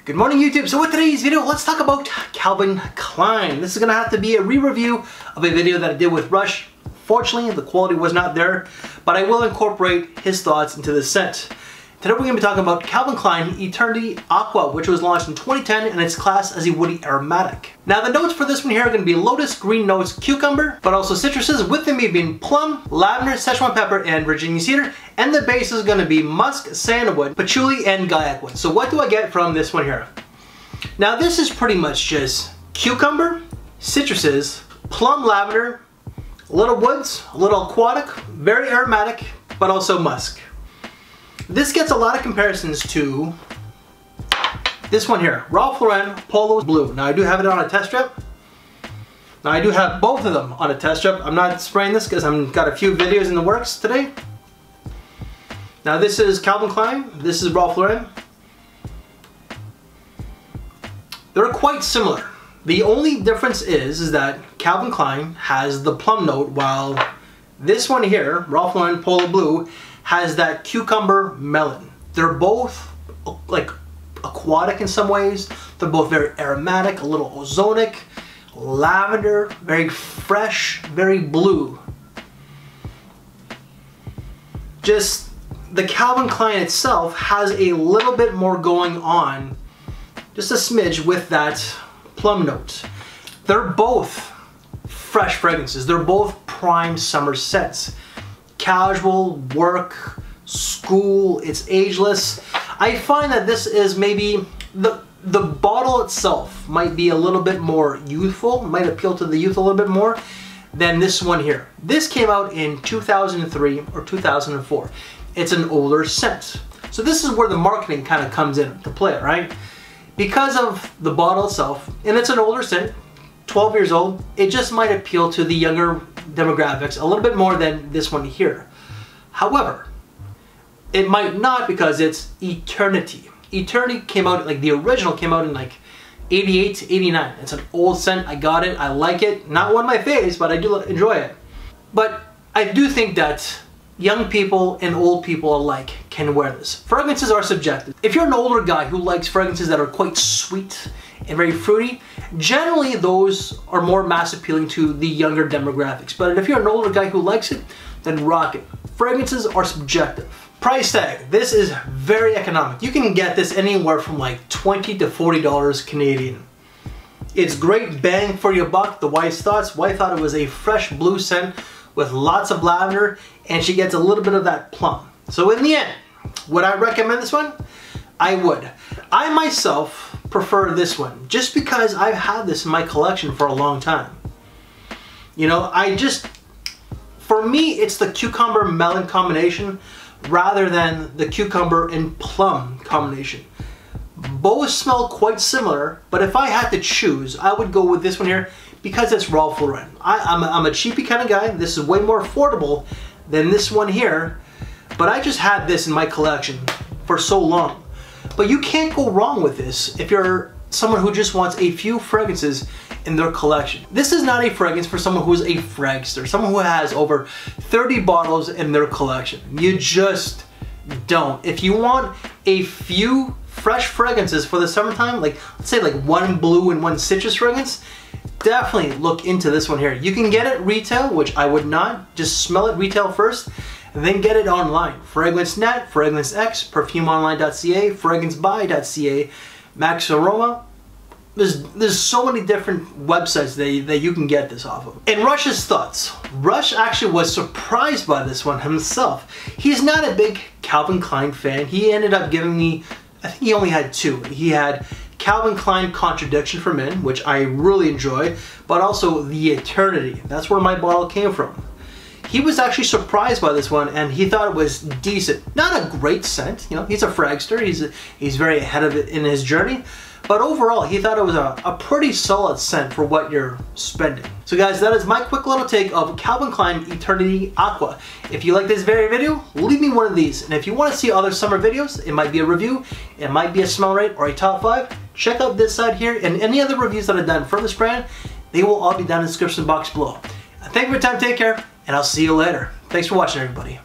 Good morning, YouTube. So with today's video, let's talk about Calvin Klein. This is gonna have to be a re-review of a video that I did with Rush. Fortunately, the quality was not there, but I will incorporate his thoughts into this scent. Today we're gonna be talking about Calvin Klein Eternity Aqua, which was launched in 2010 and it's classed as a woody aromatic. Now the notes for this one here are gonna be lotus, green notes, cucumber, but also citruses, with them being plum, lavender, Szechuan pepper, and Virginia cedar. And the base is gonna be musk, sandalwood, patchouli, and gaiac wood. So what do I get from this one here? Now this is pretty much just cucumber, citruses, plum, lavender, a little woods, a little aquatic, very aromatic, but also musk. This gets a lot of comparisons to this one here, Ralph Lauren Polo Blue. Now I do have it on a test strip. Now I do have both of them on a test strip. I'm not spraying this because I've got a few videos in the works today. Now this is Calvin Klein, this is Ralph Lauren. They're quite similar. The only difference is that Calvin Klein has the plum note, while this one here, Ralph Lauren Polo Blue, has that cucumber melon. They're both like aquatic in some ways. They're both very aromatic, a little ozonic, lavender, very fresh, very blue. Just the Calvin Klein itself has a little bit more going on, just a smidge with that plum note. They're both fresh fragrances. They're both prime summer scents. Casual, work, school, it's ageless. I find that this is maybe, the bottle itself might be a little bit more youthful, might appeal to the youth a little bit more than this one here. This came out in 2003 or 2004. It's an older scent. So this is where the marketing kind of comes into play, right? Because of the bottle itself, and it's an older scent, 12 years old, it just might appeal to the younger demographics a little bit more than this one here. However, it might not, because it's Eternity. Eternity came out, like the original came out in like 88, 89. It's an old scent, I got it, I like it. Not one of my faves, but I do enjoy it. But I do think that young people and old people alike can wear this. Fragrances are subjective. If you're an older guy who likes fragrances that are quite sweet and very fruity, generally those are more mass appealing to the younger demographics. But if you're an older guy who likes it, then rock it. Fragrances are subjective. Price tag, this is very economic. You can get this anywhere from like $20 to $40 Canadian. It's great bang for your buck. The wife's thoughts. Wife thought it was a fresh blue scent with lots of lavender, and she gets a little bit of that plum. So in the end, would I recommend this one? I would. I myself prefer this one just because I've had this in my collection for a long time. You know, for me, it's the cucumber melon combination rather than the cucumber and plum combination. Both smell quite similar, but if I had to choose, I would go with this one here because it's Ralph Lauren. I'm a cheapy kind of guy. This is way more affordable than this one here, but I just had this in my collection for so long. But you can't go wrong with this if you're someone who just wants a few fragrances in their collection. This is not a fragrance for someone who's a fragster, someone who has over 30 bottles in their collection. You just don't. If you want a few fresh fragrances for the summertime, like let's say like one blue and one citrus fragrance, definitely look into this one here. You can get it retail, which I would not. Just smell it retail first, and then get it online. FragranceNet, FragranceX, PerfumeOnline.ca, FragranceBuy.ca, Max Aroma. There's so many different websites that you can get this off of. And Rush's thoughts. Rush actually was surprised by this one himself. He's not a big Calvin Klein fan. He ended up giving me, I think he only had two. He had Calvin Klein Contradiction for Men, which I really enjoy, but also the Eternity. That's where my bottle came from. He was actually surprised by this one, and he thought it was decent. Not a great scent, you know, he's a fragster, he's very ahead of it in his journey, but overall he thought it was a pretty solid scent for what you're spending. So guys, that is my quick little take of Calvin Klein Eternity Aqua. If you like this very video, leave me one of these, and if you want to see other summer videos, it might be a review, it might be a smell rate, or a top 5, check out this side here, and any other reviews that I've done for this brand, they will all be down in the description box below. Thank you for your time, take care, and I'll see you later. Thanks for watching, everybody.